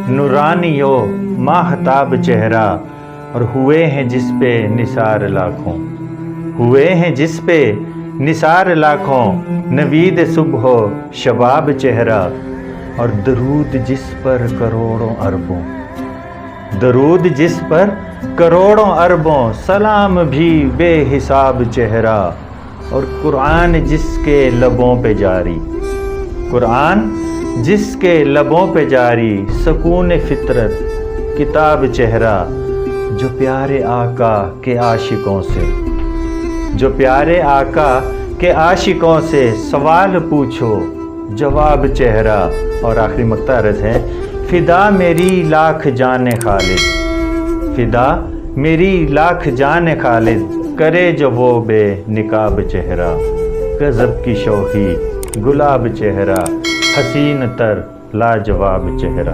نورانی و ماہتاب چہرہ، اور ہوئے ہیں جس پہ نثار لاکھوں، ہوئے ہیں جس پہ نثار لاکھوں، نوید صبح و شباب چہرہ، اور درود جس پر کروڑوں اربوں، درود جس پر کروڑوں اربوں، سلام بھی بے حساب چہرہ، اور قرآن جس کے لبوں پہ جاری، قرآن جس کے لبوں پہ جاری، سکون فطرت کتاب چہرہ، جو پیارے آقا کے عاشقوں سے، جو پیارے آقا کے عاشقوں سے سوال پوچھو جواب چہرہ۔ اور آخری مقطع عرض ہے، فدا میری لاکھ جان خالد، فدا میری لاکھ جان خالد، کرے جو وہ بے نقاب چہرہ، غضب کی شوخی گلاب چہرہ، حسین تر لاجواب چہرہ۔